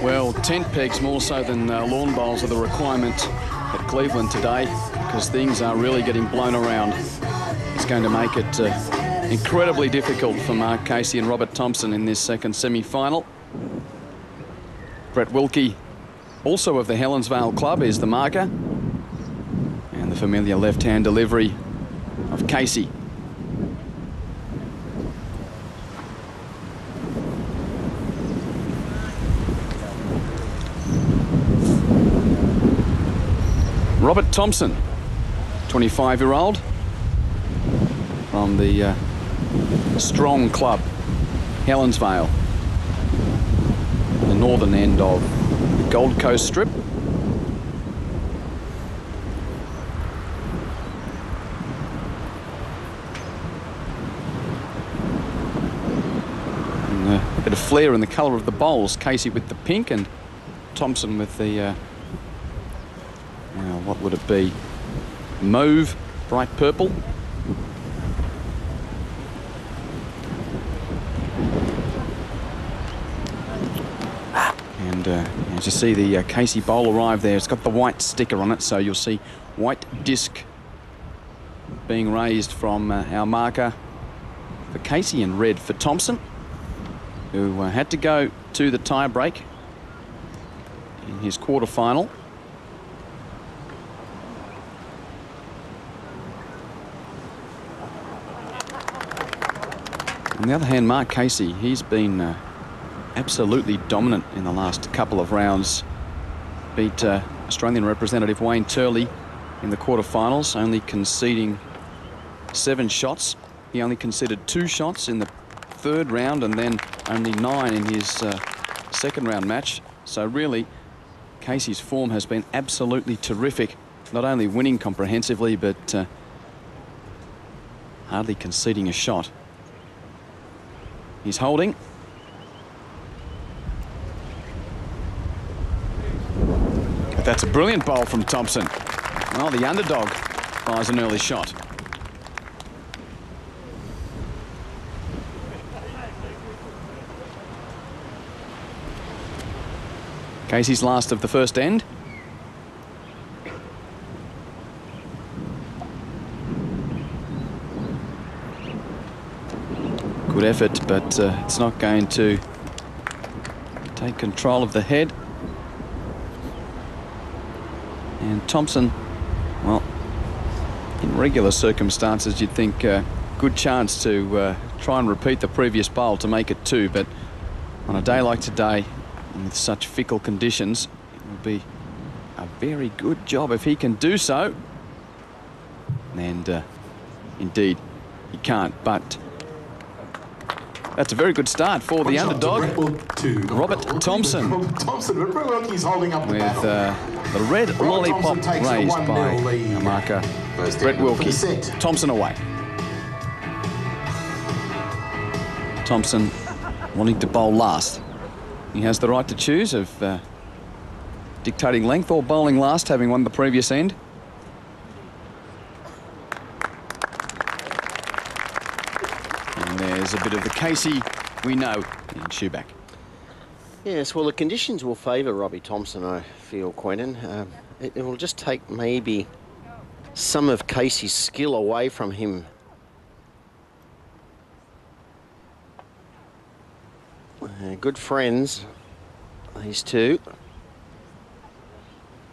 Well, tent pegs more so than lawn bowls are the requirement at Cleveland today, because things are really getting blown around. It's going to make it incredibly difficult for Mark Casey and Robert Thompson in this second semi-final. Brett Wilkie, also of the Helensvale Club, is the marker. And the familiar left-hand delivery of Casey. Robert Thompson, 25-year-old from the strong club, Helensvale, the northern end of the Gold Coast Strip. And a bit of flair in the colour of the bowls. Casey with the pink and Thompson with the what would it be? Mauve, bright purple. And as you see the Casey bowl arrive there, it's got the white sticker on it, so you'll see white disc being raised from our marker for Casey and red for Thompson, who had to go to the tie break in his quarter-final. On the other hand, Mark Casey, he's been absolutely dominant in the last couple of rounds. Beat Australian representative Wayne Turley in the quarterfinals, only conceding 7 shots. He only conceded 2 shots in the third round and then only 9 in his second round match. So really, Casey's form has been absolutely terrific, not only winning comprehensively, but hardly conceding a shot. He's holding. But that's a brilliant bowl from Thompson. Well, the underdog fires an early shot. Casey's last of the first end. Good effort, but it's not going to take control of the head. And Thompson, well, in regular circumstances, you'd think good chance to try and repeat the previous bowl to make it 2, but on a day like today, with such fickle conditions, it would be a very good job if he can do so. And indeed, he can't, but that's a very good start for the underdog, Robert Thompson, with the red lollipop raised by a marker, Brett Wilkie. Thompson away. Thompson wanting to bowl last. He has the right to choose of dictating length or bowling last, having won the previous end. There's a bit of the Casey we know in Shoeback. Yes, well, the conditions will favour Robbie Thompson, I feel, Quentin. It will just take maybe some of Casey's skill away from him. Good friends, these two.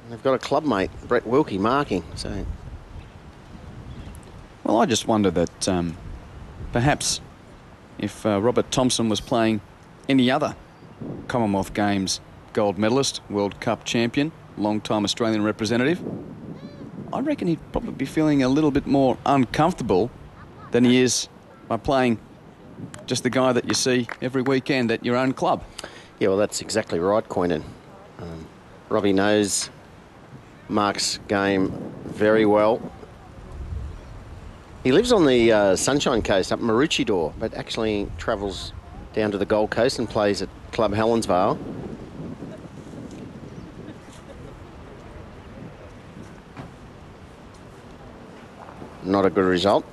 And they've got a club mate, Brett Wilkie, marking. So, well, I just wonder that perhaps if Robert Thompson was playing any other Commonwealth Games gold medalist, World Cup champion, long-time Australian representative, I reckon he'd probably be feeling a little bit more uncomfortable than he is by playing just the guy that you see every weekend at your own club. Yeah, well, that's exactly right, Quentin. Robbie knows Mark's game very well. He lives on the Sunshine Coast up Maroochydore, but actually travels down to the Gold Coast and plays at Club Helensvale. Not a good result.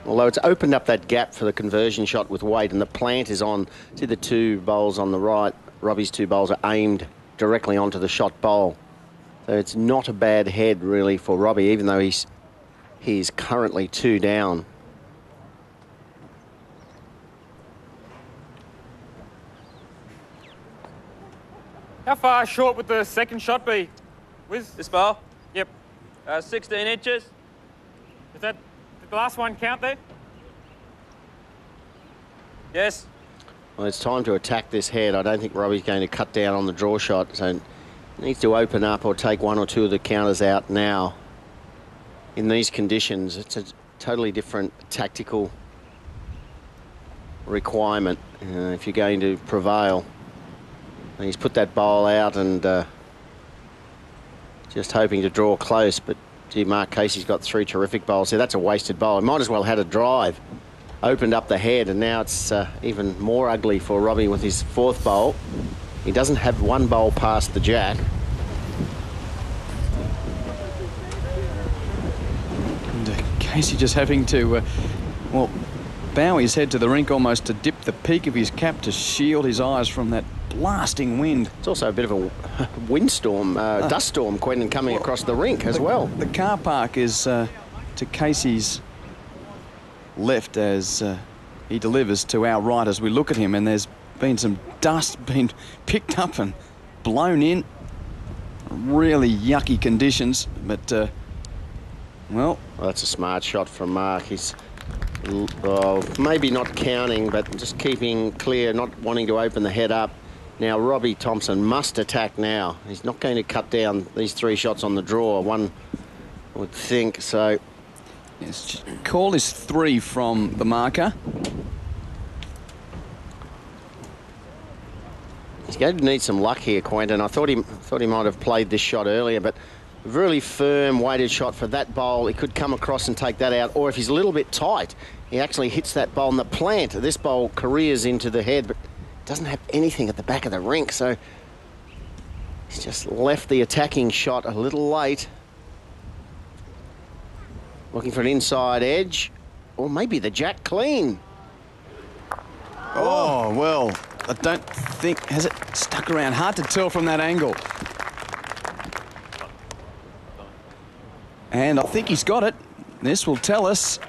Although it's opened up that gap for the conversion shot with Wade, and the plant is on. See the 2 bowls on the right Robbie's 2 bowls are aimed directly onto the shot bowl. So it's not a bad head, really, for Robbie, even though he's currently 2 down. How far short would the second shot be, Wiz? This ball? Yep. 16 inches. Did the last one count there? Yes. Well, it's time to attack this head. I don't think Robbie's going to cut down on the draw shot, so needs to open up or take 1 or 2 of the counters out now. In these conditions, it's a totally different tactical requirement if you're going to prevail. And he's put that bowl out and just hoping to draw close, but gee, Mark Casey's got 3 terrific bowls here. That's a wasted bowl. He might as well had a drive. Opened up the head, and now it's even more ugly for Robbie with his 4th bowl. He doesn't have 1 bowl past the jack. And Casey just having to, well, bow his head to the rink almost to dip the peak of his cap to shield his eyes from that blasting wind. It's also a bit of a windstorm, dust storm, Quentin, coming across the rink as well. The car park is to Casey's left as he delivers to our right as we look at him, and there's been some dust being picked up and blown in. Really yucky conditions, but well, that's a smart shot from Mark. He's maybe not counting, but just keeping clear, not wanting to open the head up. Now Robbie Thompson must attack now. He's not going to cut down these 3 shots on the draw, one would think. So yes, call is 3 from the marker. He's going to need some luck here, Quentin. I thought he might have played this shot earlier, but really firm weighted shot for that bowl. He could come across and take that out, or if he's a little bit tight, he actually hits that bowl, and the plant, this bowl careers into the head, but doesn't have anything at the back of the rink, so he's just left the attacking shot a little late. Looking for an inside edge, or maybe the jack clean. Oh, well, I don't think, has it stuck around? Hard to tell from that angle. And I think he's got it. This will tell us.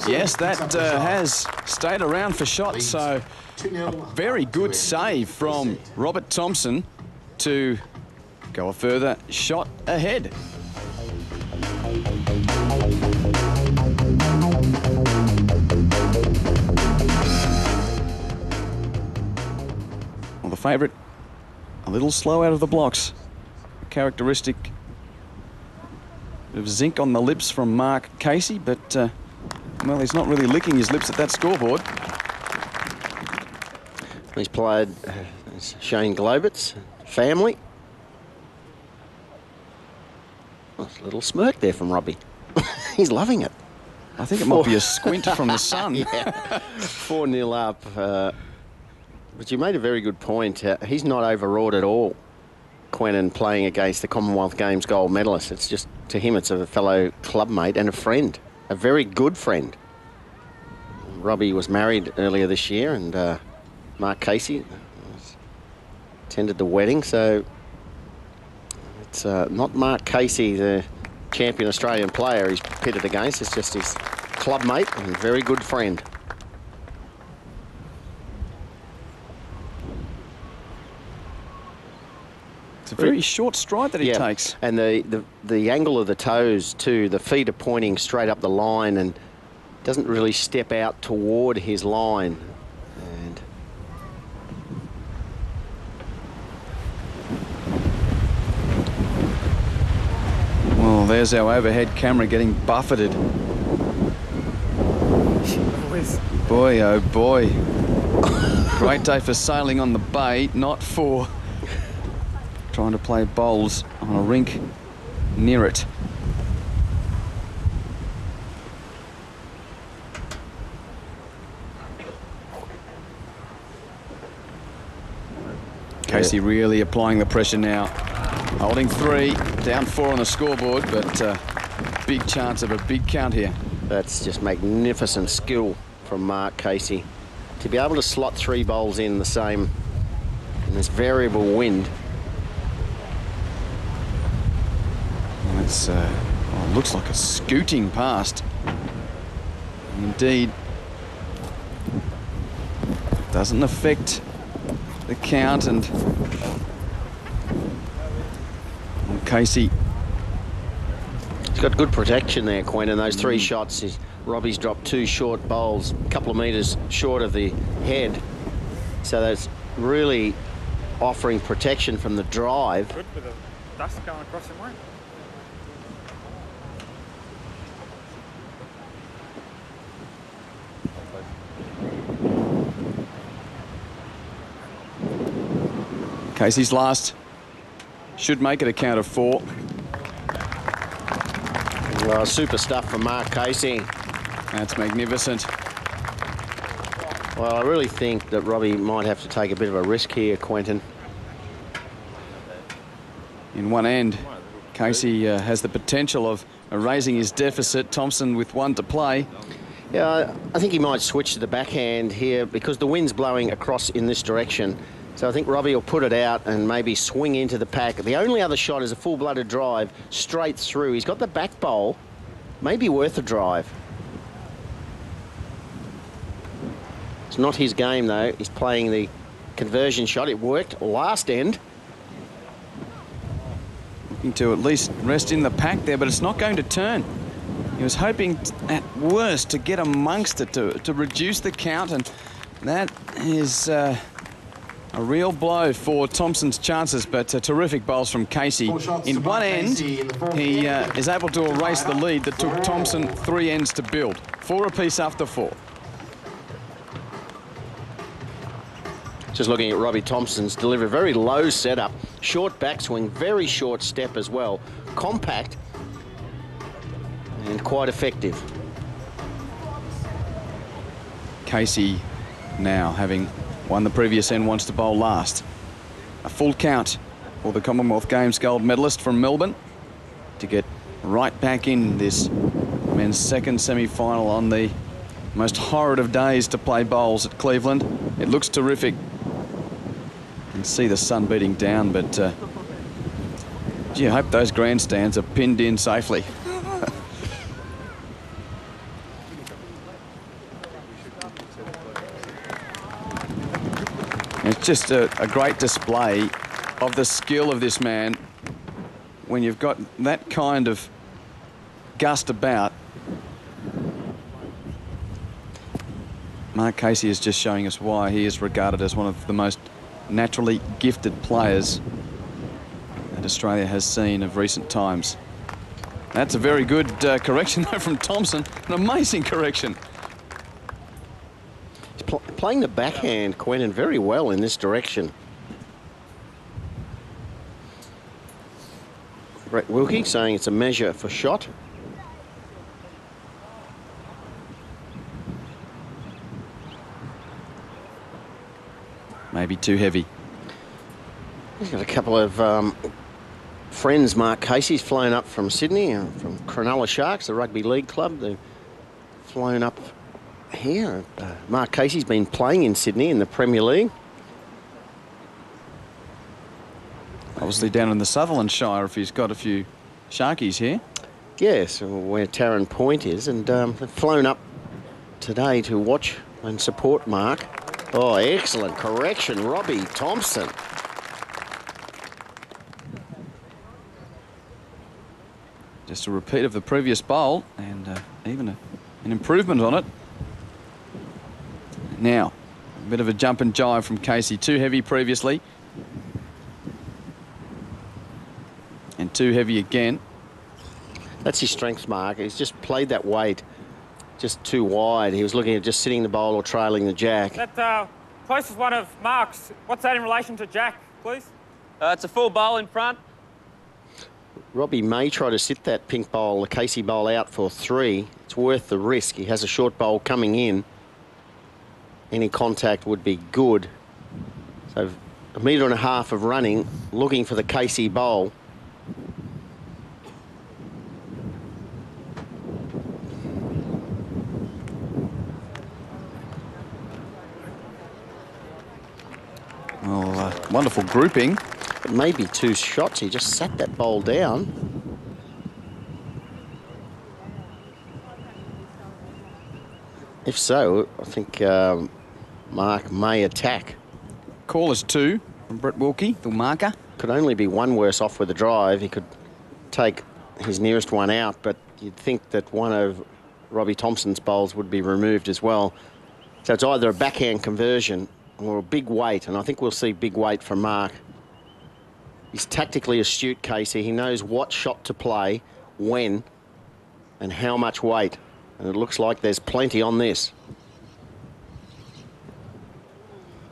Yes, that has stayed around for shots, so a very good save from Robert Thompson to go a further shot ahead. Well, the favourite a little slow out of the blocks. Characteristic of zinc on the lips from Mark Casey, but well, he's not really licking his lips at that scoreboard. He's played Shane Globitz, family. Oh, a little smirk there from Robbie. He's loving it. I think it might be a squint from the sun. Yeah, 4-0 up. But you made a very good point. He's not overawed at all, Quentin, playing against the Commonwealth Games gold medalist. It's just, to him, it's a fellow clubmate and a friend, a very good friend. Robbie was married earlier this year, and Mark Casey attended the wedding, so it's not Mark Casey, the champion Australian player he's pitted against. It's just his clubmate and very good friend. It's a very short stride that he takes. And the angle of the toes too, the feet are pointing straight up the line and doesn't really step out toward his line. And well, there's our overhead camera getting buffeted. Boy, oh boy. Great day for sailing on the bay, not for trying to play bowls on a rink near it. Casey really applying the pressure now. Holding 3, down 4 on the scoreboard, but big chance of a big count here. that's just magnificent skill from Mark Casey to be able to slot 3 bowls in the same in this variable wind. Well, it's looks like a scooting past. Indeed, doesn't affect the count, and Casey. He's got good protection there, Quentin. Those 3 shots, Robbie's dropped 2 short bowls, a couple of metres short of the head. So that's really offering protection from the drive. Good with the dust going across him, right? Casey's last should make it a count of 4. Well, super stuff from Mark Casey. That's magnificent. Well, I really think that Robbie might have to take a bit of a risk here, Quentin. In one end, Casey has the potential of erasing his deficit. Thompson with 1 to play. Yeah, I think he might switch to the backhand here because the wind's blowing across in this direction. So I think Robbie will put it out and maybe swing into the pack. The only other shot is a full-blooded drive straight through. He's got the back bowl, maybe worth a drive. It's not his game, though. He's playing the conversion shot. It worked last end. Looking to at least rest in the pack there, but it's not going to turn. He was hoping at worst to get amongst it to reduce the count, and that is a real blow for Thompson's chances, but terrific bowls from Casey. In one end, he is able to erase the lead that took Thompson 3 ends to build. 4 apiece after 4. Just looking at Robbie Thompson's delivery, very low setup, short backswing, very short step as well, compact and quite effective. Casey now, having won the previous end, wants to bowl last. A full count for the Commonwealth Games gold medalist from Melbourne to get right back in this men's second semi-final on the most horrid of days to play bowls at Cleveland. It looks terrific. You can see the sun beating down, but gee, I hope those grandstands are pinned in safely. It's just a great display of the skill of this man when you've got that kind of gust about. Mark Casey is just showing us why he is regarded as one of the most naturally gifted players that Australia has seen of recent times. That's a very good correction though from Thompson, an amazing correction. Playing the backhand, Quentin, very well in this direction. Brett Wilkie saying it's a measure for shot. Maybe too heavy. He's got a couple of friends. Mark Casey's flown up from Sydney, from Cronulla Sharks, the rugby league club. They've flown up here. Mark Casey's been playing in Sydney in the Premier League. Obviously down in the Sutherland Shire if he's got a few Sharkies here. Yes, where Tarrant Point is, and they've flown up today to watch and support Mark. Oh, excellent correction, Robbie Thompson. Just a repeat of the previous bowl, and even an improvement on it. Now, a bit of a jump and jive from Casey. Too heavy previously. And too heavy again. That's his strength, Mark. He's just played that weight just too wide. He was looking at just sitting the bowl or trailing the jack. That closest one of Mark's, what's that in relation to Jack, please? It's a full bowl in front. Robbie may try to sit that pink bowl, the Casey bowl, out for 3. It's worth the risk. He has a short bowl coming in. Any contact would be good. So 1.5 metre of running, looking for the Casey bowl. Well, wonderful grouping. It may be 2 shots. He just sat that bowl down. If so, I think Mark may attack. Call is 2 from Brett Wilkie, the marker. Could only be one worse off with a drive. He could take his nearest one out, but you'd think that one of Robbie Thompson's bowls would be removed as well. So it's either a backhand conversion or a big weight, and I think we'll see big weight from Mark. He's tactically astute, Casey. He knows what shot to play, when, and how much weight. And it looks like there's plenty on this.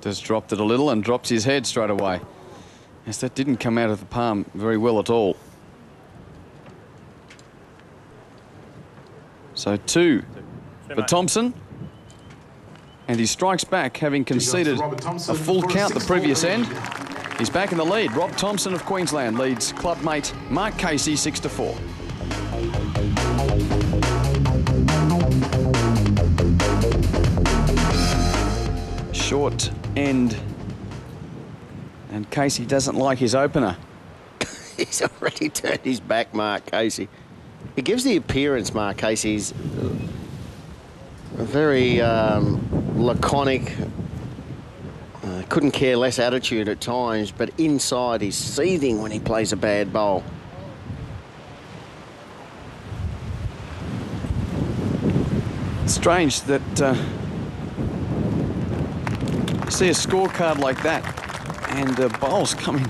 Just dropped it a little and drops his head straight away. Yes, that didn't come out of the palm very well at all. So 2 for Thompson. And he strikes back, having conceded a full count the previous end. He's back in the lead. Rob Thompson of Queensland leads clubmate Mark Casey 6-4. Short end. And Casey doesn't like his opener. He's already turned his back, Mark Casey. He gives the appearance, Mark Casey's a very laconic, couldn't care less attitude at times, but inside he's seething when he plays a bad bowl. Strange that you see a scorecard like that and bowls coming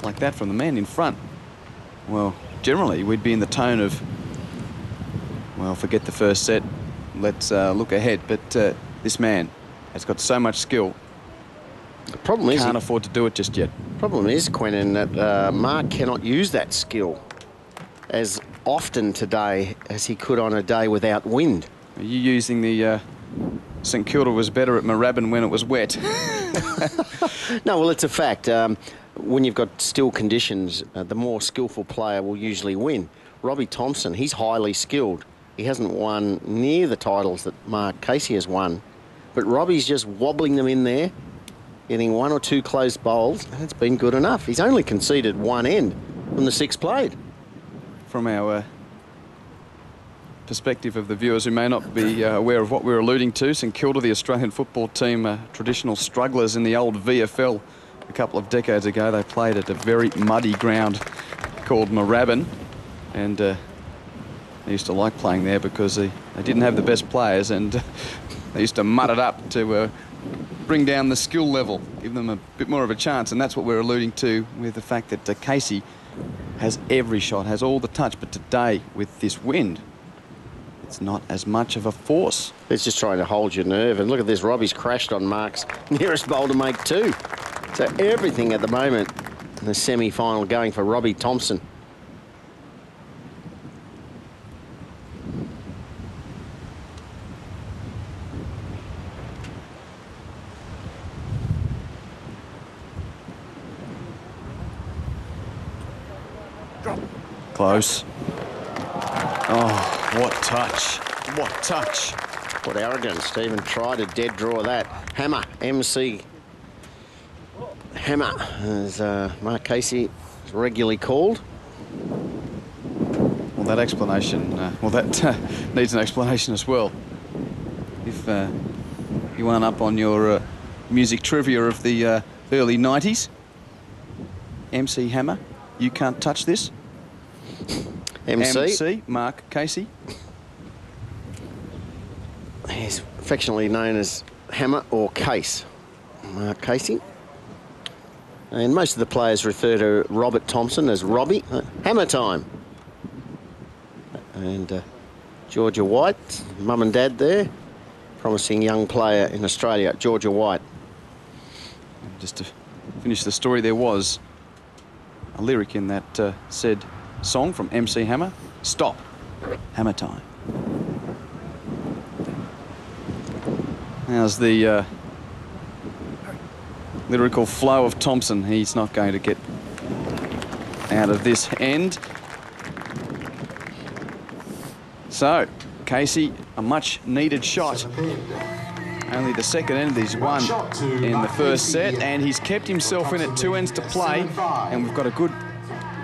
like that from the man in front. Well, generally we'd be in the tone of, well, forget the first set, let's look ahead. But this man has got so much skill. The problem is can't afford to do it just yet. Problem is, Quentin, that Mark cannot use that skill as often today as he could on a day without wind. Are you using the St Kilda was better at Moorabbin when it was wet? No, well, it's a fact. When you've got still conditions, the more skillful player will usually win. Robbie Thompson, he's highly skilled. He hasn't won near the titles that Mark Casey has won, but Robbie's just wobbling them in there, getting 1 or 2 close bowls, and it's been good enough. He's only conceded 1 end from the 6 played. From our perspective of the viewers who may not be aware of what we're alluding to, St Kilda, the Australian football team, traditional strugglers in the old VFL a couple of decades ago. They played at a very muddy ground called Moorabbin, and they used to like playing there because they didn't have the best players, and they used to mud it up to bring down the skill level, give them a bit more of a chance. And that's what we're alluding to with the fact that Casey has every shot, has all the touch, but today with this wind, it's not as much of a force. It's just trying to hold your nerve. And look at this, Robbie's crashed on Mark's nearest bowl to make 2. So everything at the moment in the semi-final going for Robbie Thompson. Close. Oh, what touch. What touch. What arrogance to even try to dead draw that. Hammer, MC Hammer, as Mark Casey is regularly called. Well, that explanation, well, that needs an explanation as well. If you aren't up on your music trivia of the early 90s, MC Hammer, you can't touch this. MC, Mark Casey. He's affectionately known as Hammer or Case, Mark Casey. And most of the players refer to Robert Thompson as Robbie. Hammer time. And Georgia White, mum and dad there. Promising young player in Australia, Georgia White. Just to finish the story, there was a lyric in that said song from MC Hammer, stop, hammer time. How's the lyrical flow of Thompson? He's not going to get out of this end. So, Casey, a much needed shot. Only the second end he's won in the first set, and he's kept himself in at 2 ends to play, and we've got a good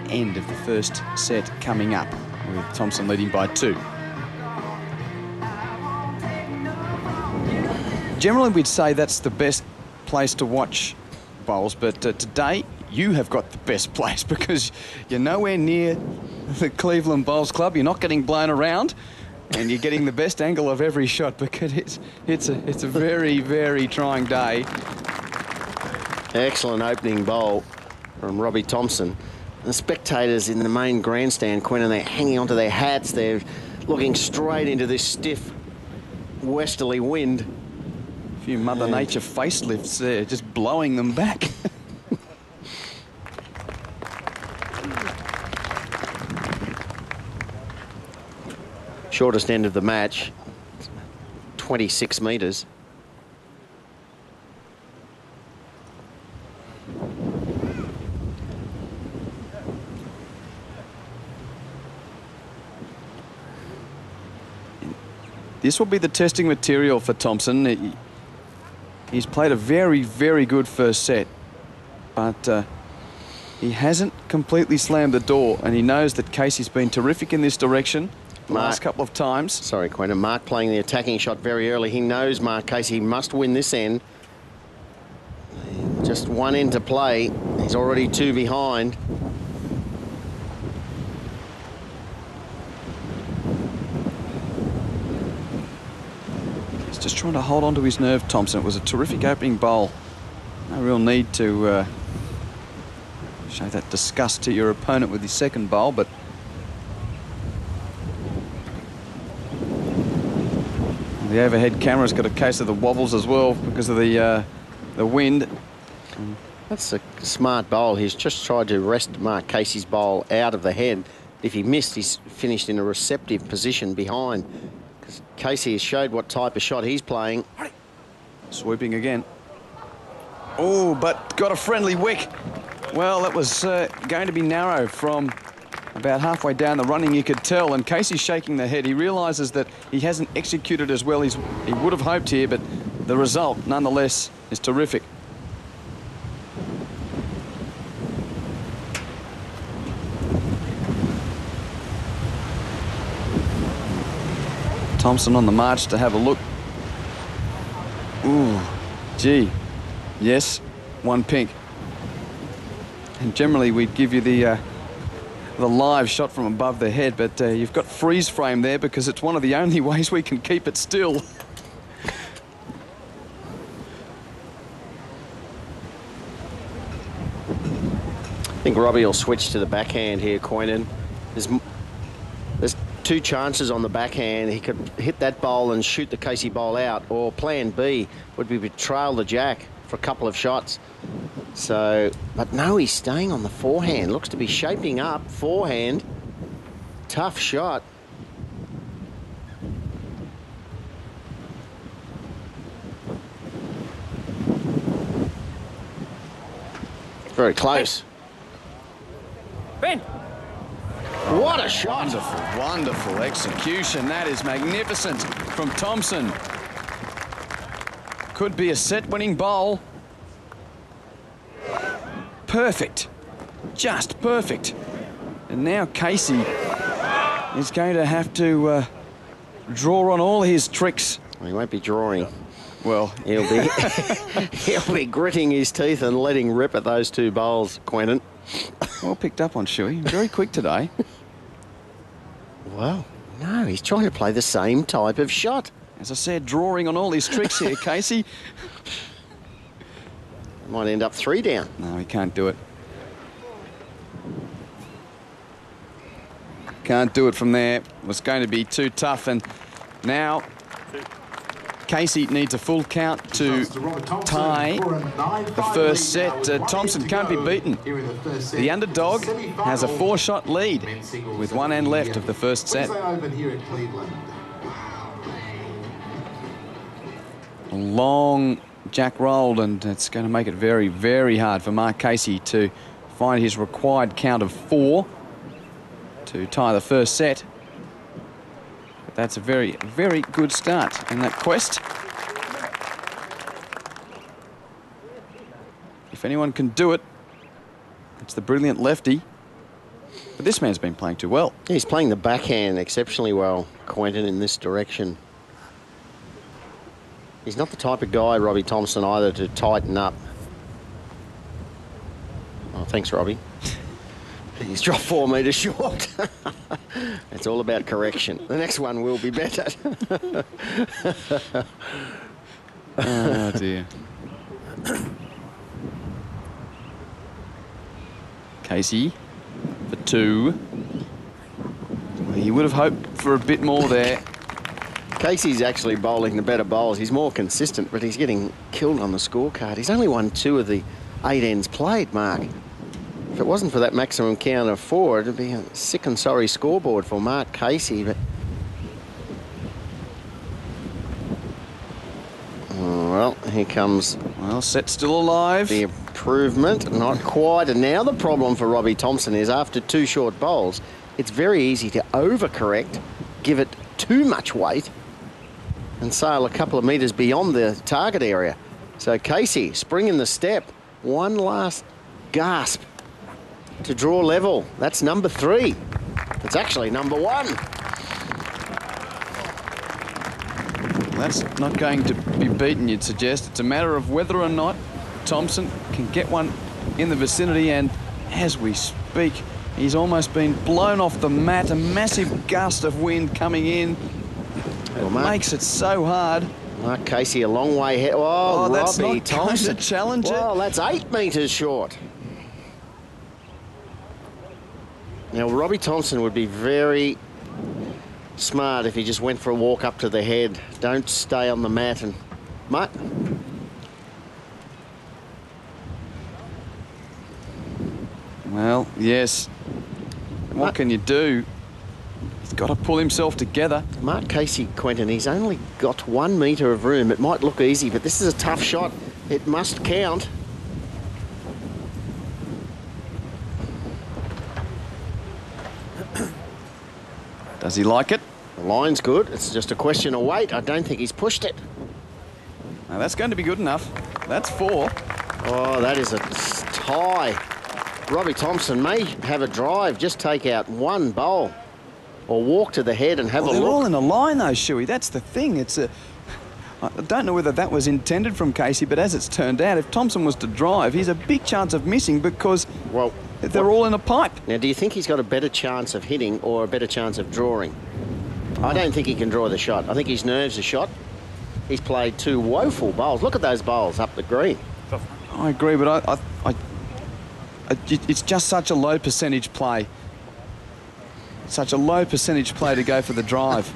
end of the first set coming up with Thompson leading by 2. Generally, we'd say that's the best place to watch bowls, but today you have got the best place because you're nowhere near the Cleveland Bowls Club. You're not getting blown around, and you're getting the best angle of every shot because it's a very, very trying day. Excellent opening bowl from Robbie Thompson. The spectators in the main grandstand, Quentin, they're hanging onto their hats. They're looking straight into this stiff westerly wind. A few Mother Nature facelifts there, just blowing them back. Shortest end of the match, 26 metres. This will be the testing material for Thompson. He's played a very, very good first set, but he hasn't completely slammed the door, and he knows that Casey's been terrific in this direction the last couple of times. Sorry, Quentin. Mark playing the attacking shot very early. He knows Mark Casey must win this end. Just 1 end to play. He's already 2 behind. He's just trying to hold on to his nerve, Thompson. It was a terrific opening bowl. No real need to show that disgust to your opponent with his second bowl, but the overhead camera's got a case of the wobbles as well because of the wind. That's a smart bowl. He's just tried to rest Mark Casey's bowl out of the head. If he missed, he's finished in a receptive position behind. Because Casey has showed what type of shot he's playing. Swooping again. Oh, but got a friendly wick. Well, that was going to be narrow from about halfway down the running, you could tell, and Casey's shaking the head. He realises that he hasn't executed as well as he would have hoped here, but the result, nonetheless, is terrific. Thompson on the march to have a look. Ooh, gee, yes, 1 pink. And generally we'd give you the live shot from above the head, but you've got freeze frame there because it's one of the only ways we can keep it still. I think Robbie will switch to the backhand here, Quentin. There's 2 chances on the backhand. He could hit that bowl and shoot the Casey bowl out, or plan B would be to trail the jack for a couple of shots. So, but no, he's staying on the forehand. Looks to be shaping up. Forehand. Tough shot. Very close. Ben! What a shot. Wonderful, wonderful execution. That is magnificent from Thompson. Could be a set-winning bowl. Perfect. Just perfect. And now Casey is going to have to draw on all his tricks. Well, he won't be drawing. Well, He'll be he'll be gritting his teeth and letting rip at those 2 bowls, Quentin. well picked up on Shuey. Very quick today. Well, no, he's trying to play the same type of shot. As I said, drawing on all his tricks here, Casey. Might end up 3 down. No, he can't do it. Can't do it from there. It was going to be too tough, and now Casey needs a full count to tie the first set. Thompson can't be beaten. The underdog has a 4-shot lead with 1 end left of the first set. A long jack rolled, and it's going to make it very, very hard for Mark Casey to find his required count of 4 to tie the first set. But that's a very, very good start in that quest. If anyone can do it, it's the brilliant lefty. But this man's been playing too well. He's playing the backhand exceptionally well, Quentin, in this direction. He's not the type of guy, Robbie Thompson, either, to tighten up. Oh, thanks, Robbie. He's dropped 4 metres short. It's all about correction. The next one will be better. Oh, dear. Casey for 2. Well, he would have hoped for a bit more there. Casey's actually bowling the better bowls. He's more consistent, but he's getting killed on the scorecard. He's only won 2 of the 8 ends played, Mark. If it wasn't for that maximum count of 4, it'd be a sick and sorry scoreboard for Mark Casey. But well, here comes. Well, set still alive. The improvement, not quite. And now the problem for Robbie Thompson is after 2 short bowls, it's very easy to overcorrect, give it too much weight, and sail a couple of metres beyond the target area. So Casey, spring in the step. One last gasp to draw level. That's number 3. It's actually number 1. That's not going to be beaten, you'd suggest. It's a matter of whether or not Thompson can get one in the vicinity, and as we speak, he's almost been blown off the mat. A massive gust of wind coming in. It makes it so hard. Mark Casey a long way ahead. Oh, that's Robbie not Thompson. going to challenge it. Well, that's 8 metres short. Now, Robbie Thompson would be very smart if he just went for a walk up to the head. Don't stay on the mat. And Mark. Well, yes. What can you do? He's got to pull himself together. Mark Casey, Quentin, he's only got 1 metre of room. It might look easy, but this is a tough shot. It must count. Does he like it? The line's good. It's just a question of weight. I don't think he's pushed it. Now, that's going to be good enough. That's 4. Oh, that is a tie. Robbie Thompson may have a drive. Just take out 1 bowl or walk to the head and have a look. They're all in a line, though, Shuey. That's the thing. I don't know whether that was intended from Casey, but as it's turned out, if Thompson was to drive, he's a big chance of missing because they're all in a pipe. Now, do you think he's got a better chance of hitting or a better chance of drawing? I don't think he can draw the shot. I think his nerves are shot. He's played 2 woeful bowls. Look at those bowls up the green. I agree, but it's just such a low percentage play. Such a low percentage play to go for the drive.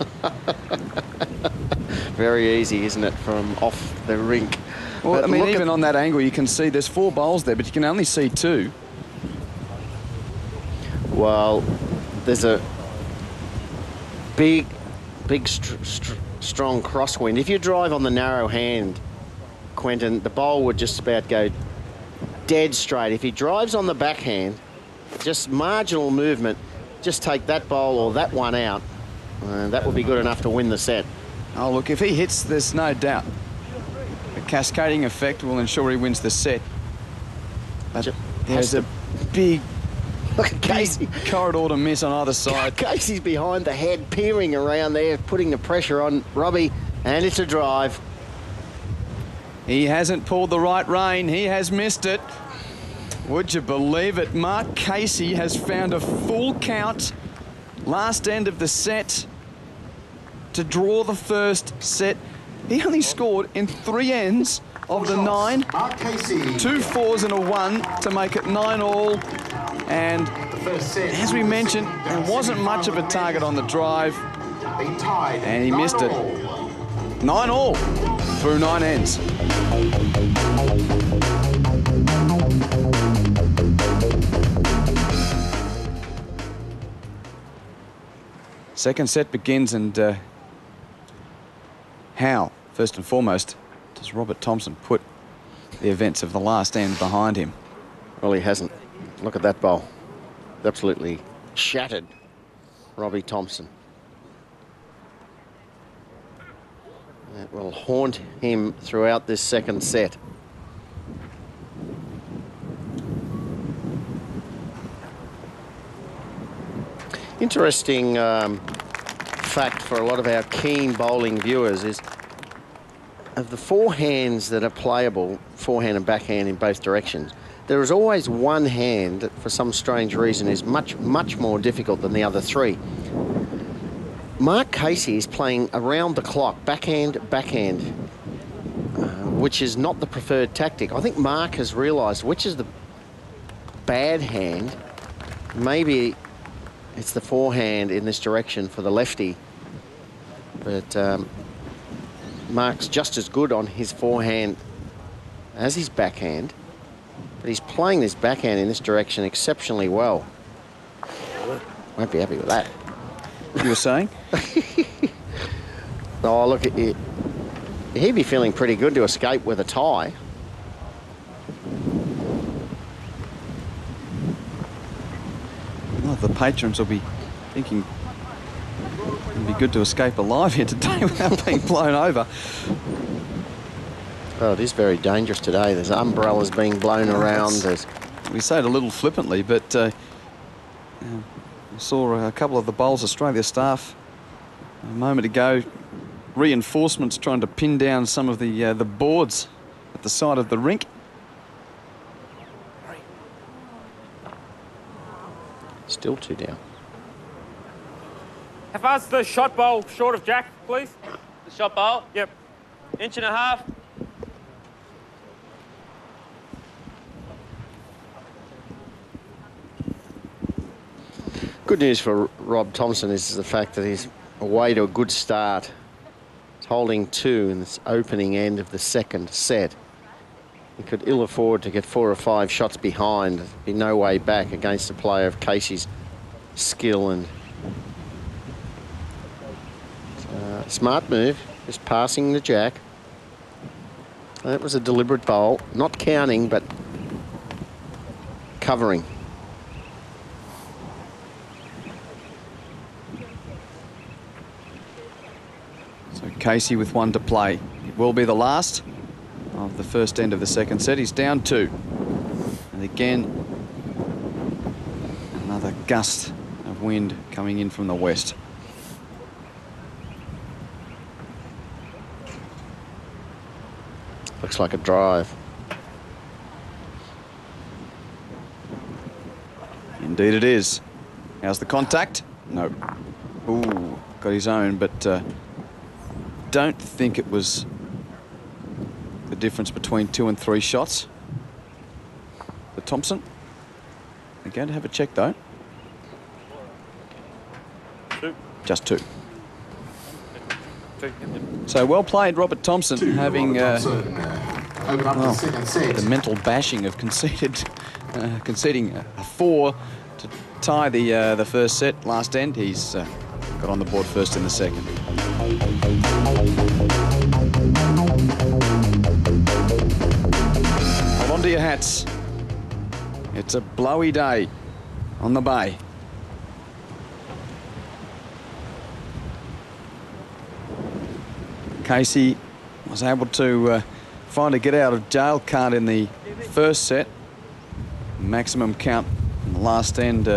Very easy, isn't it, from off the rink? Well, But I mean, look even on that angle, you can see there's 4 bowls there, but you can only see 2. Well, there's a big, strong crosswind. If you drive on the narrow hand, Quentin, the bowl would just about go dead straight. If he drives on the backhand, just marginal movement, just take that bowl or that one out, that would be good enough to win the set. Oh, look, if he hits, there's no doubt the cascading effect will ensure he wins the set. But there's a big Look at Casey. Corridor to miss on either side. Casey's behind the head, peering around there, putting the pressure on Robbie, and it's a drive. He hasn't pulled the right rein. He has missed it. Would you believe it? Mark Casey has found a full count. Last end of the set to draw the first set. He only scored in 3 ends of the 9. 2 4s and a 1 to make it 9 all. And as we mentioned, there wasn't much of a target on the drive. And he missed it. 9 all through 9 ends. Second set begins, and how, first and foremost, does Robert Thompson put the events of the last end behind him? Well, he hasn't. Look at that bowl. Absolutely shattered Robbie Thompson. It will haunt him throughout this second set. Interesting fact for a lot of our keen bowling viewers is of the forehands that are playable, forehand and backhand in both directions, there is always one hand that for some strange reason is much more difficult than the other three. Mark Casey is playing around the clock, backhand, which is not the preferred tactic. I think Mark has realised which is the bad hand. Maybe it's the forehand in this direction for the lefty, but Mark's just as good on his forehand as his backhand, but he's playing this backhand in this direction exceptionally well. Won't be happy with that. You were saying? Oh, look, he'd be feeling pretty good to escape with a tie. Well, the patrons will be thinking it'd be good to escape alive here today without being blown over. Oh, it is very dangerous today. There's umbrellas being blown around. We say it a little flippantly, but I saw a couple of the Bowls Australia staff a moment ago. Reinforcements trying to pin down some of the boards at the side of the rink. Still 2 down. How far's the shot bowl short of Jack, please? The shot bowl? Yep. 1.5 inches. Good news for Rob Thompson is the fact that he's away to a good start. He's holding 2 in this opening end of the second set. He could ill afford to get 4 or 5 shots behind. There'd be no way back against a player of Casey's skill and smart move, just passing the jack. That was a deliberate bowl, not counting but covering. So Casey with 1 to play. It will be the last of the first end of the second set. He's down 2. And again, another gust of wind coming in from the west. Looks like a drive. Indeed it is. How's the contact? No. Ooh, got his own, but don't think it was the difference between 2 and 3 shots for Thompson. They're going to have a check though. 2. Just 2. 2. So well played, Robert Thompson, having Open up the second set. the mental bashing of conceding a 4 to tie the first set last end. He's got on the board first in the second. Hold on to your hats. It's a blowy day on the bay. Casey was able to find a get out of jail card in the first set. Maximum count in the last end,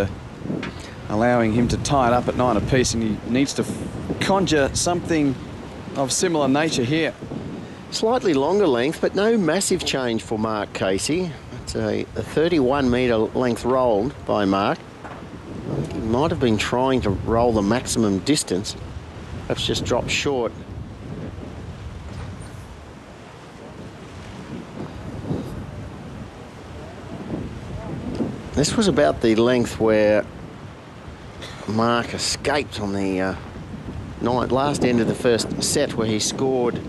allowing him to tie it up at 9 apiece, and he needs to conjure something of similar nature here. Slightly longer length, but no massive change for Mark Casey. It's a 31-metre length rolled by Mark. I think he might have been trying to roll the maximum distance, perhaps just dropped short. This was about the length where Mark escaped on the last end of the first set, where he scored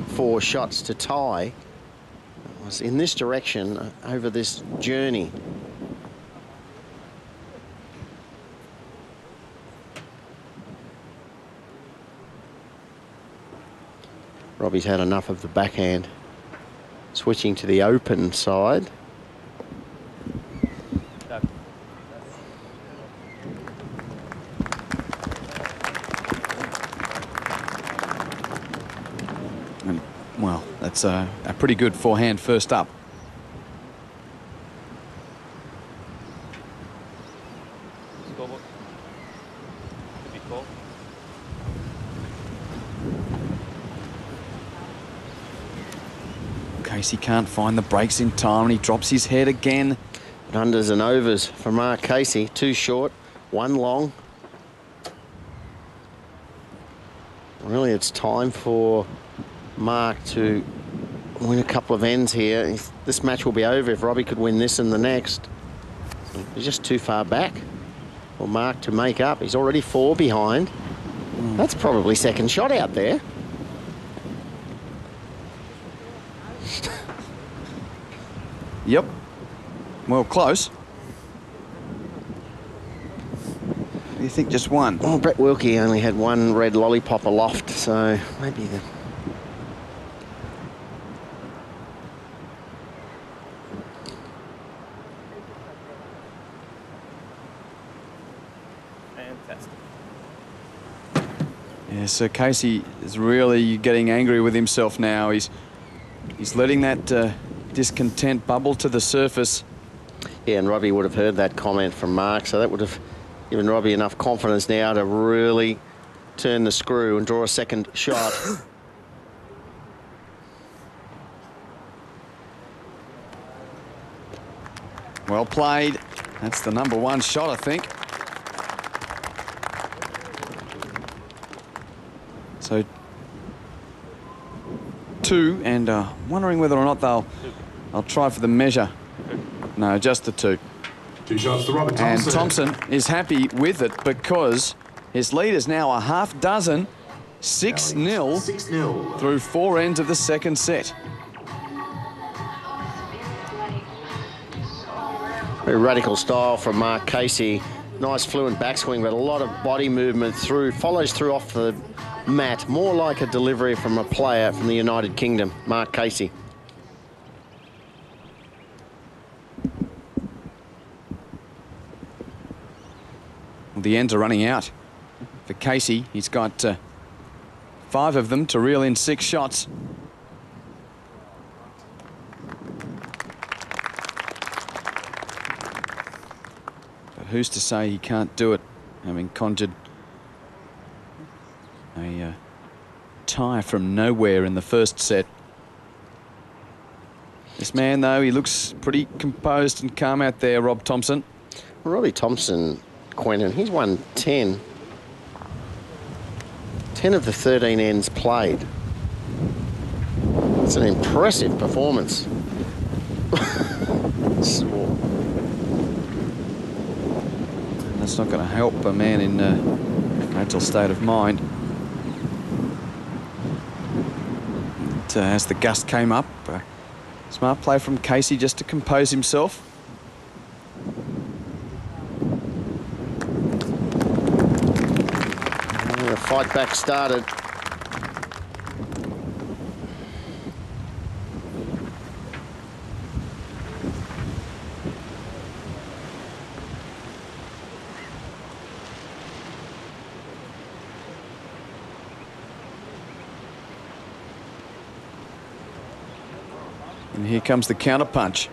4 shots to tie. It was in this direction over this journey. Robbie's had enough of the backhand. Switching to the open side. Well, that's a pretty good forehand first up. Casey can't find the brakes in time and he drops his head again. Unders and overs for Mark Casey. 2 short, 1 long. Really, it's time for Mark to win a couple of ends here. This match will be over if Robbie could win this and the next. He's just too far back for Mark to make up. He's already 4 behind. That's probably second shot out there. Yep. Well, close. You think just one? Well, Brett Wilkie only had 1 red lollipop aloft, so maybe the... Fantastic. Yeah, so Casey is really getting angry with himself now. He's letting that discontent bubble to the surface. Yeah, and Robbie would have heard that comment from Mark, so that would have given Robbie enough confidence now to really turn the screw and draw a second shot. Well played. That's the #1 shot, I think. So 2, and wondering whether or not they'll try for the measure. No, just the 2. 2 shots to Robert And Thompson. Thompson is happy with it because his lead is now a half dozen, 6-0 6-0. through 4 ends of the second set. Very radical style from Mark Casey. Nice fluent backswing, but a lot of body movement through. Follows through off the mat. More like a delivery from a player from the United Kingdom, Mark Casey. Well, the ends are running out for Casey. He's got 5 of them to reel in 6 shots. But who's to say he can't do it, having conjured a tie from nowhere in the first set. This man, though, he looks pretty composed and calm out there, Rob Thompson. Robbie Thompson, Quentin, he's won 10 of the 13 ends played. It's an impressive performance. That's not going to help a man in a mental state of mind. As the gust came up, smart play from Casey just to compose himself. The fight back started. And here comes the counter punch.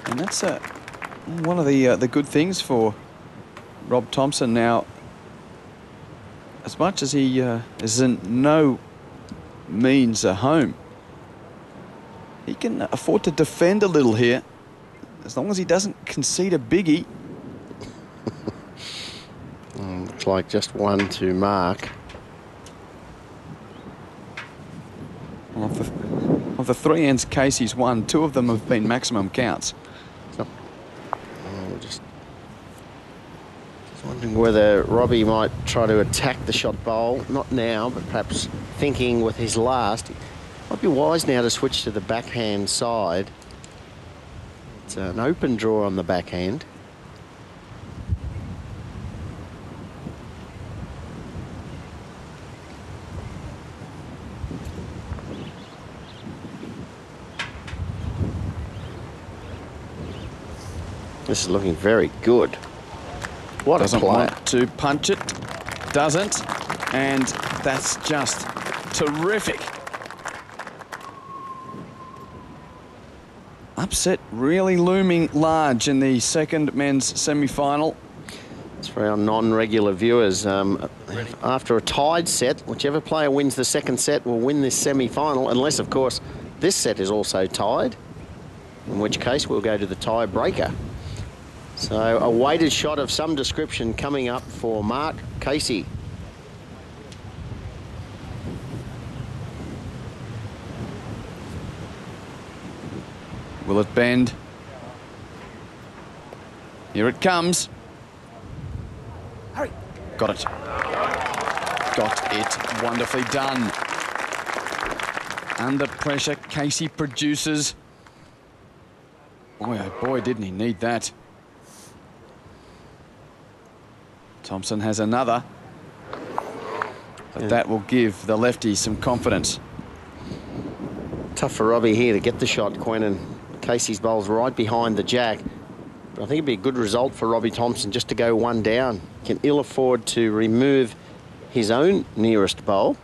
And that's one of the good things for Rob Thompson now. As much as he is in no means a home, he can afford to defend a little here, as long as he doesn't concede a biggie. Looks like just 1 to Mark. Well, of the 3 ends Casey's won, 2 of them have been maximum counts. Just wondering whether Robbie might try to attack the shot bowl. Not now, but perhaps thinking with his last. Might be wise now to switch to the backhand side. It's an open draw on the backhand. This is looking very good. What Doesn't a play. want to punch it, doesn't, and that's just terrific. Upset really looming large in the second men's semi-final. Just for our non-regular viewers, after a tied set, whichever player wins the second set will win this semi-final, unless, of course, this set is also tied, in which case we'll go to the tie-breaker. So a weighted shot of some description coming up for Mark Casey. Will it bend? Here it comes. Hurry. Got it. Got it. Wonderfully done. Under pressure, Casey produces. Boy, oh boy, didn't he need that. Thompson has another. But that will give the lefty some confidence. Tough for Robbie here to get the shot, Quinn, and Casey's bowl's right behind the jack. But I think it'd be a good result for Robbie Thompson just to go one down. Can ill afford to remove his own nearest bowl.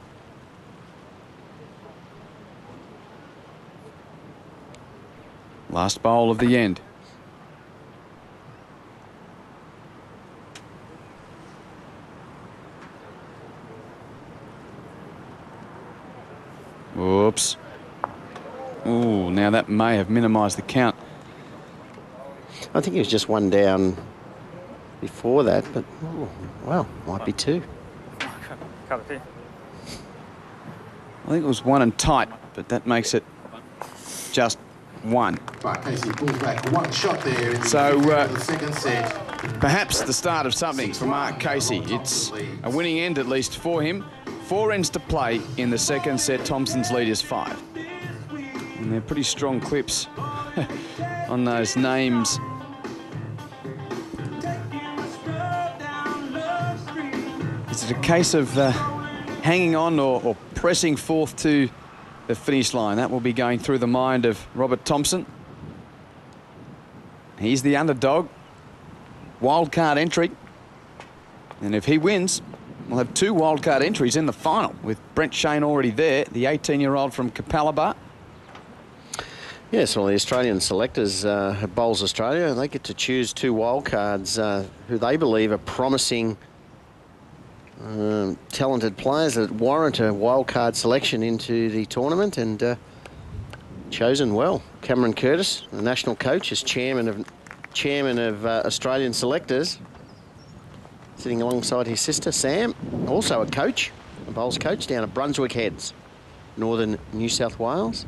Last bowl of the end. Whoops. Ooh, now that may have minimised the count. I think he was just one down before that, but, oh, well, might be two. Cut it here. I think it was one and tight, but that makes it just one. Right, Casey pulls back one shot there in the, So, the second set. Perhaps the start of something for Mark Casey. It's a winning end, at least for him. 4 ends to play in the second set. Thompson's lead is 5. And they're pretty strong clips on those names. Is it a case of hanging on or pressing forth to the finish line? That will be going through the mind of Robert Thompson. He's the underdog. Wildcard entry. And if he wins, we'll have 2 wildcard entries in the final, with Brent Shane already there, the 18-year-old from Capalaba. Yes, well, the Australian selectors at Bowls Australia, they get to choose 2 wildcards who they believe are promising, talented players that warrant a wildcard selection into the tournament, and chosen well. Cameron Curtis, the national coach, is chairman of Australian selectors, sitting alongside his sister Sam, also a coach, a bowls coach down at Brunswick Heads, northern New South Wales.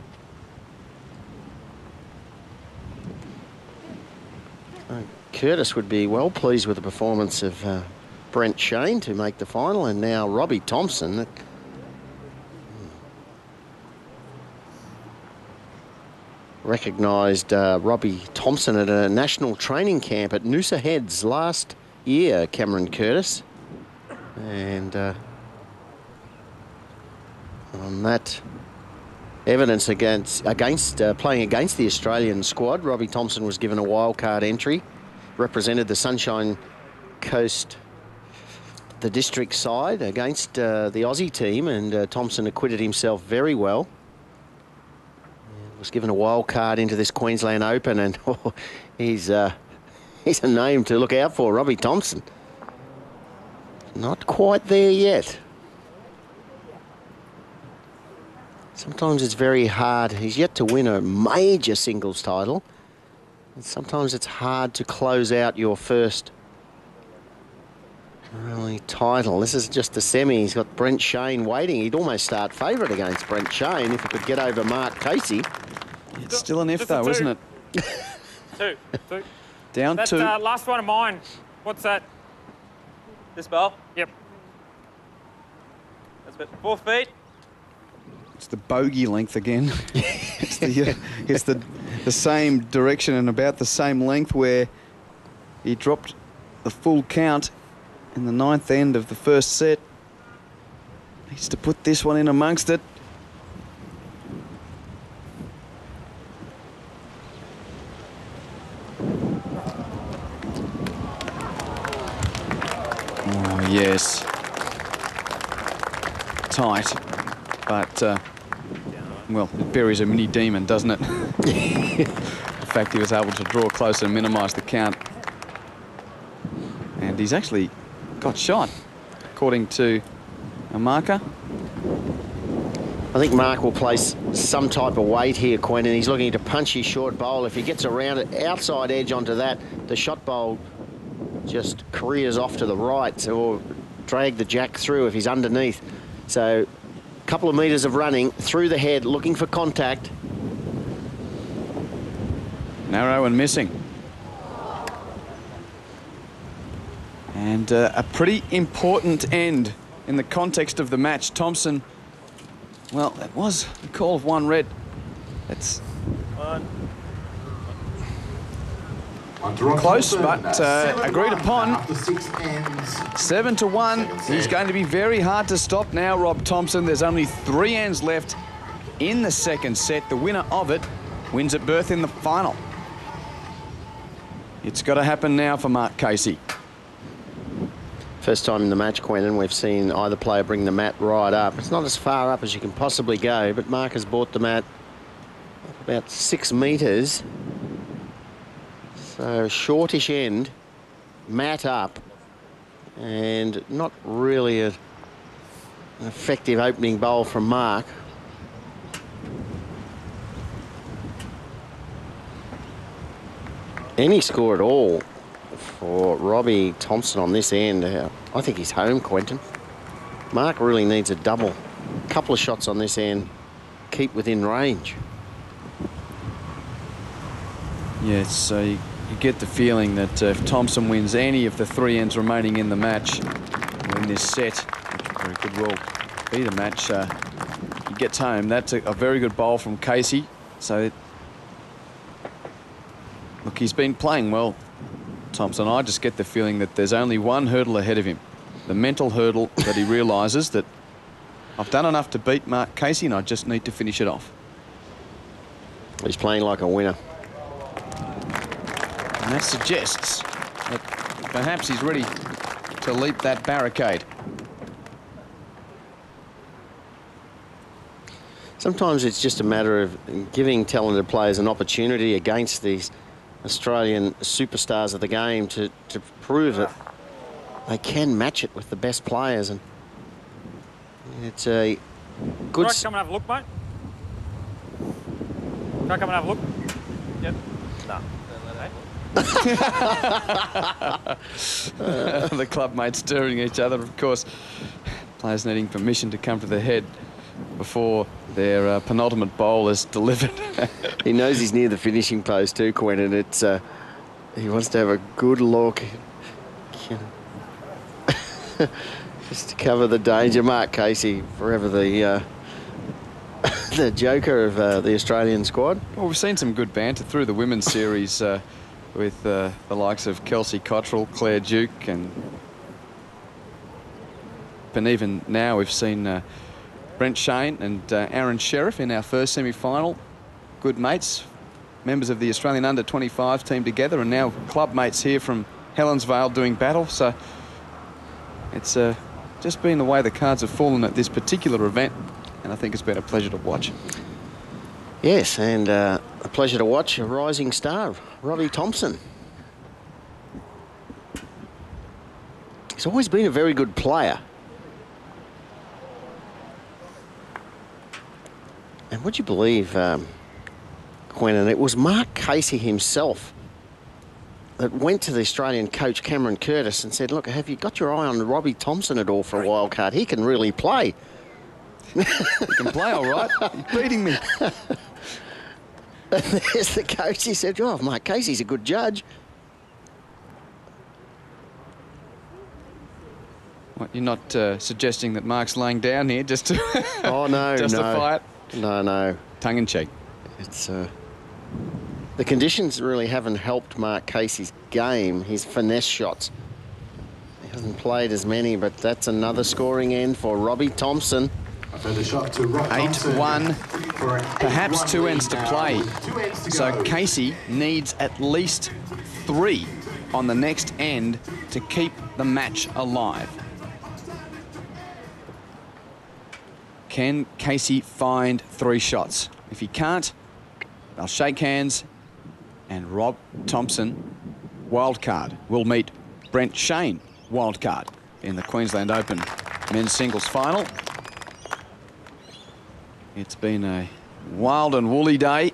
Curtis would be well pleased with the performance of Brent Shane to make the final, and now Robbie Thompson. Recognised Robbie Thompson at a national training camp at Noosa Heads last year, Cameron Curtis. And on that evidence against playing against the Australian squad, Robbie Thompson was given a wildcard entry, represented the Sunshine Coast, the district side, against the Aussie team, and Thompson acquitted himself very well. Was given a wild card into this Queensland Open, and he's a name to look out for, Robbie Thompson. Not quite there yet. Sometimes it's very hard. He's yet to win a major singles title. And sometimes it's hard to close out your first really title. This is just the semi. He's got Brent Shane waiting. He'd almost start favourite against Brent Shane if he could get over Mark Casey. It's still an if, though, isn't it? 2. Down That 2. last one of mine. What's that? This bowl? Yep. That's about 4 feet. It's the bogey length again. it's the same direction and about the same length, where he dropped the full count in the 9th end of the first set. Needs to put this one in amongst it. Oh, yes. Tight. But, well, it buries a mini demon, doesn't it? The fact he was able to draw closer and minimise the count. And And he's actually got shot, according to a marker. I think Mark will place some type of weight here, Quentin. He's looking to punch his short bowl. If he gets around it, outside edge onto that, the shot bowl just careers off to the right or drag the jack through if he's underneath. So a couple of metres of running through the head, looking for contact. Narrow and missing. And a pretty important end in the context of the match. Thompson, well, it was a call of 1 red. It's close, but agreed upon. 7 to 1. He's going to be very hard to stop now, Rob Thompson. There's only 3 ends left in the second set. The winner of it wins at berth in the final. It's got to happen now for Mark Casey. First time in the match, Quentin, we've seen either player bring the mat right up. It's not as far up as you can possibly go, but Mark has brought the mat about 6 metres. So shortish end, mat up, and not really an effective opening bowl from Mark. Any score at all for Robbie Thompson on this end. I think he's home, Quentin. Mark really needs a double. A couple of shots on this end, keep within range. Yes, so you get the feeling that if Thompson wins any of the 3 ends remaining in the match, or in this set, which very good will be the match, he gets home. That's a very good bowl from Casey. So, look, he's been playing well, Thompson. I just get the feeling that there's only one hurdle ahead of him. The mental hurdle that he realises that I've done enough to beat Mark Casey and I just need to finish it off. He's playing like a winner. And that suggests that perhaps he's ready to leap that barricade. Sometimes it's just a matter of giving talented players an opportunity against these Australian superstars of the game to prove that they can match it with the best players. And it's a good... Right, come and have a look, mate. Can I come and have a look? Yep. No. The club mates stirring each other, of course. Players needing permission to come to the head before their penultimate bowl is delivered. He knows he's near the finishing post too, Quentin. It's he wants to have a good look. Just to cover the danger. Mark Casey, forever the the joker of the Australian squad. Well, we've seen some good banter through the women's series with the likes of Kelsey Cottrell, Claire Duke, and even now we've seen Brent Shane and Aaron Sheriff in our first semi-final. Good mates, members of the Australian under-25 team together, and now club mates here from Helensvale doing battle. So it's just been the way the cards have fallen at this particular event, and I think it's been a pleasure to watch. Yes, and a pleasure to watch a rising star, Robbie Thompson. He's always been a very good player. And would you believe, Quentin, it was Mark Casey himself that went to the Australian coach Cameron Curtis and said, look, have you got your eye on Robbie Thompson at all for a wild card? He can really play. He can play all right. He's beating me. And there's the coach. He said, oh, Mark Casey's a good judge. What, you're not suggesting that Mark's laying down here just to Oh, no, justify it? No. Tongue in cheek. It's the conditions really haven't helped Mark Casey's game, his finesse shots. He hasn't played as many, but that's another scoring end for Robbie Thompson. 8-1, perhaps 2 ends to play. So Casey needs at least 3 on the next end to keep the match alive. Can Casey find 3 shots? If he can't, they'll shake hands, and Rob Thompson, wildcard, will meet Brent Shane wild card in the Queensland Open men's singles final. It's been a wild and woolly day.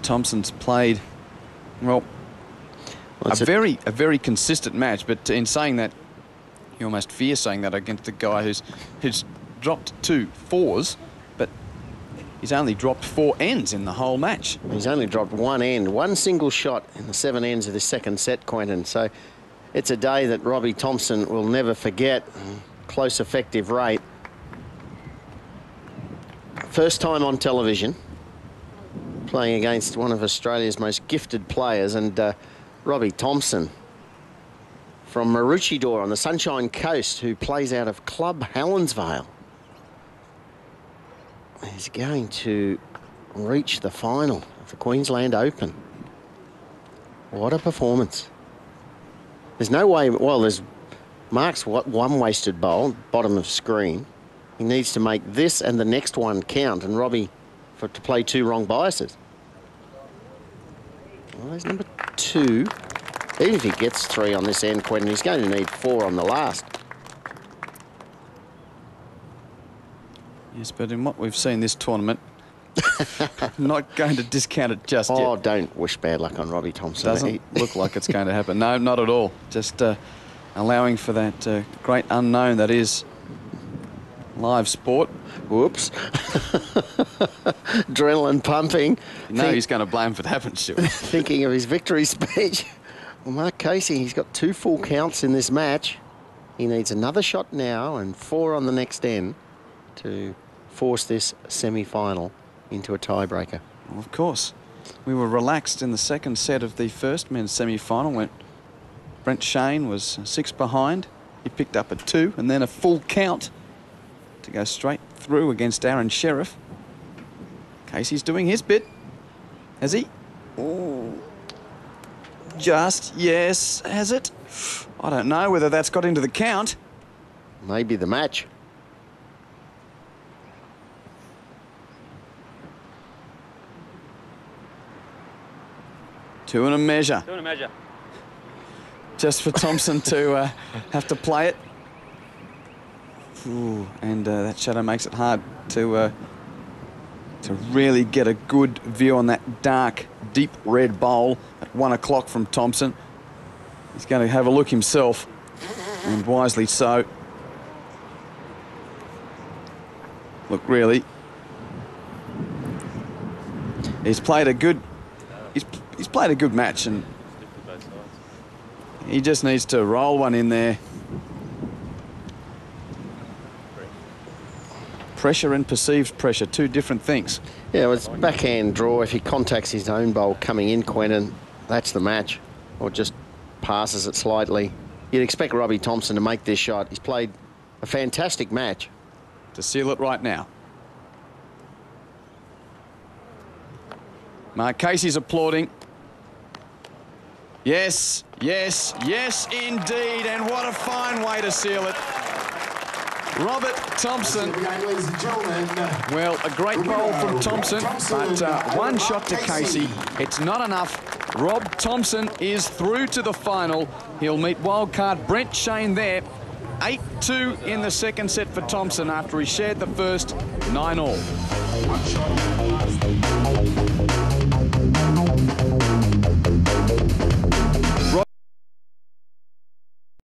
Thompson's played, well, a very consistent match, but in saying that, you almost fear saying that against a guy who's dropped 2 fours, but he's only dropped 4 ends in the whole match. He's only dropped 1 end, 1 single shot in the 7 ends of the second set, Quentin. So it's a day that Robbie Thompson will never forget. Close effective rate. First time on television, playing against one of Australia's most gifted players, and Robbie Thompson from Maroochydore on the Sunshine Coast, who plays out of Club Helensvale, is going to reach the final of the Queensland Open. What a performance. There's no way, well, there's Mark's one wasted bowl, bottom of screen. He needs to make this and the next one count, and Robbie to play 2 wrong biases. Well, there's number 2. Even if he gets 3 on this end, Quentin, he's going to need 4 on the last. Yes, but in what we've seen this tournament, not going to discount it just yet. Oh, don't wish bad luck on Robbie Thompson. Doesn't look like it's going to happen. No, not at all. Just allowing for that great unknown that is live sport. Whoops. Adrenaline pumping. No, he's going to blame if it happens, Stuart. Thinking of his victory speech. Well, Mark Casey, he's got 2 full counts in this match. He needs another shot now and 4 on the next end to force this semi-final into a tiebreaker. Well, of course. We were relaxed in the second set of the first men's semi-final when Brent Shane was 6 behind. He picked up a 2 and then a full count to go straight through against Aaron Sheriff. Casey's doing his bit. Has he? Oh. Just, yes, has it? I don't know whether that's got into the count. Maybe the match. Two and a measure. 2 and a measure. Just for Thompson to have to play it. Ooh, and that shadow makes it hard to really get a good view on that dark, deep red bowl at 1 o'clock from Thompson. He's going to have a look himself, and wisely so. Look, really, he's played a good. He's played a good match, and he just needs to roll one in there. Pressure and perceived pressure, 2 different things. Yeah, well, it's backhand draw. If he contacts his own bowl coming in, Quentin, that's the match. Or just passes it slightly. You'd expect Robbie Thompson to make this shot. He's played a fantastic match. To seal it right now. Mark Casey's applauding. Yes, yes, yes, indeed. And what a fine way to seal it. Robert Thompson. Well, a great bowl from Thompson, but 1 shot to Casey. It's not enough. Rob Thompson is through to the final. He'll meet wildcard Brent Shane there. 8-2 in the second set for Thompson after he shared the first 9-all.